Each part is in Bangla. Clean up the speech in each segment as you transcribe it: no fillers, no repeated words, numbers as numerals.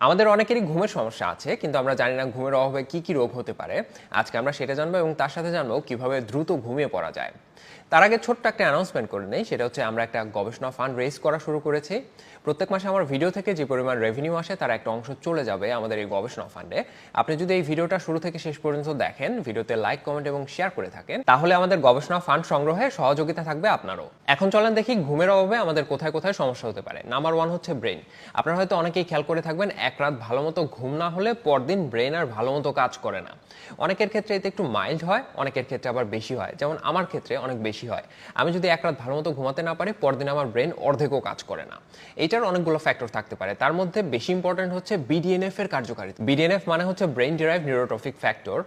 আমাদের অনেকেরই ঘুমের সমস্যা আছে, কিন্তু আমরা জানি না ঘুমের অভাবে কি কি রোগ হতে পারে। আজকে আমরা সেটা জানবো এবং তার সাথে জানবো কিভাবে দ্রুত ঘুমিয়ে পড়া যায়। তার আগে ছোট্ট একটা অ্যানাউন্সমেন্ট করে নেই, সেটা হচ্ছে আমরা একটা গবেষণা ফান্ড রেজ করা শুরু করেছি। প্রত্যেক মাসে আমার ভিডিও থেকে যে পরিমাণ রেভিনিউ আসে তার একটা অংশ চলে যাবে আমাদের এই গবেষণা ফান্ডে। আপনি যদি এই ভিডিওটা শুরু থেকে শেষ পর্যন্ত দেখেন, ভিডিওতে লাইক, কমেন্ট এবং শেয়ার করে থাকেন, তাহলে আমাদের গবেষণা ফান্ড সংগ্রহে সহযোগিতা থাকবে আপনারও। এখন চলেন দেখি ঘুমের অভাবে আমাদের কোথায় কোথায় সমস্যা হতে পারে। নাম্বার 1 হচ্ছে ব্রেন। আপনারা হয়তো অনেকেই খেয়াল করে থাকবেন, এক রাত ভালো মতো ঘুম না হলে পরদিন ব্রেন আর ভালো মতো কাজ করে না। অনেকের ক্ষেত্রে এতে একটু মাইল্ড হয়, অনেকের ক্ষেত্রে আবার বেশি হয়। যেমন আমার ক্ষেত্রে অনেক বেশি হয়। আমি যদি এক রাত ভালো মতো ঘুমাতে না পারি, পরদিন আমার ব্রেন অর্ধেকও কাজ করে না। এইটার অনেকগুলো ফ্যাক্টর থাকতে পারে, তার মধ্যে বেশি ইম্পর্টেন্ট হচ্ছে বিডিএনএফ এর কার্যকারিতা। বিডিএনএফ মানে হচ্ছে ব্রেন ডিরাইভ নিউরোট্রফিক ফ্যাক্টর।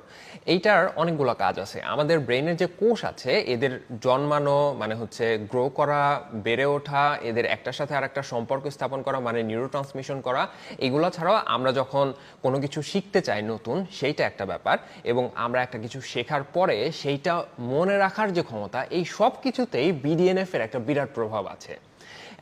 এইটার অনেকগুলো কাজ আছে। আমাদের ব্রেনের যে কোষ আছে, এদের জন্মানো মানে হচ্ছে গ্রো করা, বেড়ে ওঠা, এদের একটার সাথে আর একটা সম্পর্ক স্থাপন করা মানে নিউরোট্রান্সমিশন করা, এগুলো ছাড়াও আমরা যখন কোনো কিছু শিখতে চাই নতুন, সেইটা একটা ব্যাপার। এবং আমরা একটা কিছু শেখার পরে সেইটা মনে রাখার যে ক্ষমতা, এই সব কিছুতেই বিডিএনএফ এর একটা বিরাট প্রভাব আছে।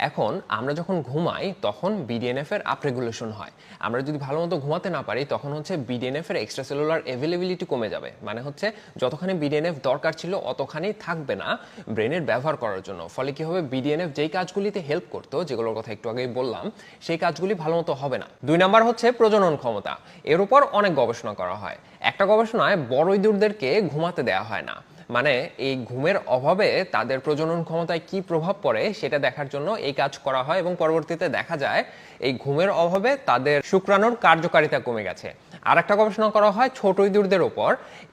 এখন আমরা যখন ঘুমাই তখন বিডিএনএফ এর আপরেগুলেশন হয়। আমরা যদি ভালো মতো ঘুমাতে না পারি, তখন হচ্ছে বিডিএনএফ এর এক্সট্রাসেলুলার অ্যাভেলেবিলিটি কমে যাবে। মানে হচ্ছে যতখানি বিডিএনএফ দরকার ছিল অতখানি থাকবে না ব্রেনের ব্যবহার করার জন্য। ফলে কি হবে, বিডিএনএফ যেই কাজগুলিতে হেল্প করতো, যেগুলোর কথা একটু আগেই বললাম, সেই কাজগুলি ভালো মতো হবে না। 2 নাম্বার হচ্ছে প্রজনন ক্ষমতা। এর উপর অনেক গবেষণা করা হয়। একটা গবেষণায় বড় ইঁদুরদেরকে ঘুমাতে দেয়া হয় না, মানে এই ঘুমের অভাবে তাদের প্রজনন ক্ষমতায় কি প্রভাব পড়ে সেটা দেখার জন্য এই কাজ করা হয়, এবং পরবর্তীতে দেখা যায় এই ঘুমের অভাবে তাদের শুক্রাণুর কার্যকারিতা কমে গেছে। আর একটা গবেষণা করা হয় ছোট ইঁদুরদের উপর।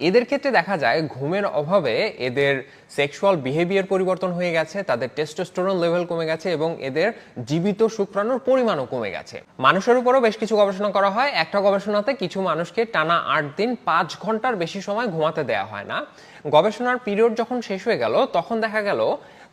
এদের ক্ষেত্রে দেখা যায় ঘুমের অভাবে এদের সেক্সুয়াল বিহেভিয়ার পরিবর্তন হয়ে গেছে, তাদের টেস্টোস্টেরন লেভেল কমে গেছে এবং এদের জীবিত শুক্রাণুর পরিমাণও কমে গেছে। মানুষের উপরও বেশ কিছু গবেষণা করা হয়। একটা গবেষণাতে কিছু মানুষকে টানা 8 দিন 5 ঘন্টার বেশি সময় ঘুমাতে দেওয়া হয় না। গবেষণার পিরিয়ড যখন শেষ হয়ে গেল, তখন দেখা গেল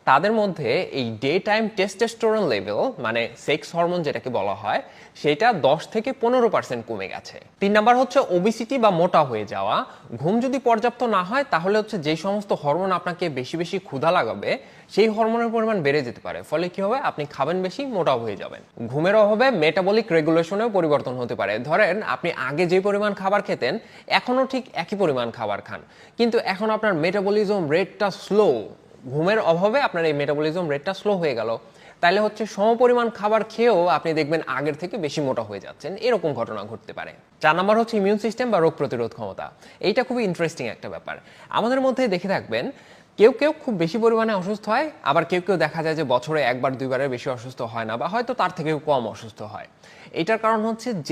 তাদের মধ্যে এই ডে টাইম টেস্টোস্টেরন লেভেল মানে সেক্স হরমোন যেটাকে বলা হয়, সেটা 10 থেকে 15% কমে গেছে। 3 নাম্বার হচ্ছে ওবেসিটি বা মোটা হয়ে যাওয়া। ঘুম যদি পর্যাপ্ত না হয়, তাহলে হচ্ছে যে সমস্ত হরমোন আপনাকে বেশি বেশি ক্ষুধা লাগাবে, সেই হরমোনের পরিমাণ বেড়ে যেতে পারে। ফলে কি হবে, আপনি খাবেন বেশি, মোটাও হয়ে যাবেন। ঘুমের অভাবে মেটাবলিক রেগুলেশনেও পরিবর্তন হতে পারে। ধরেন আপনি আগে যে পরিমাণ খাবার খেতেন, এখনো ঠিক একই পরিমাণ খাবার খান, কিন্তু এখন আপনার মেটাবলিজম রেটটা স্লো। ঘুমের অভাবে আপনার এই মেটাবলিজম রেটটা স্লো হয়ে গেল। তাইলে হচ্ছে সমপরিমাণ খাবার খেয়েও আপনি দেখবেন আগের থেকে বেশি মোটা হয়ে যাচ্ছেন, এরকম ঘটনা ঘটতে পারে। 4 নাম্বার হচ্ছে ইমিউন সিস্টেম বা রোগ প্রতিরোধ ক্ষমতা। এইটা খুবই ইন্টারেস্টিং একটা ব্যাপার। আমাদের মধ্যে দেখে থাকবেন, কেউ কেউ খুব বেশি পরিমাণে অসুস্থ হয়, আবার কেউ কেউ দেখা যায় যে বছরে 1 বার 2 বারের বেশি অসুস্থ হয় না, বা হয়তো তার থেকেও কম অসুস্থ হয়। এটার কারণ হচ্ছে যে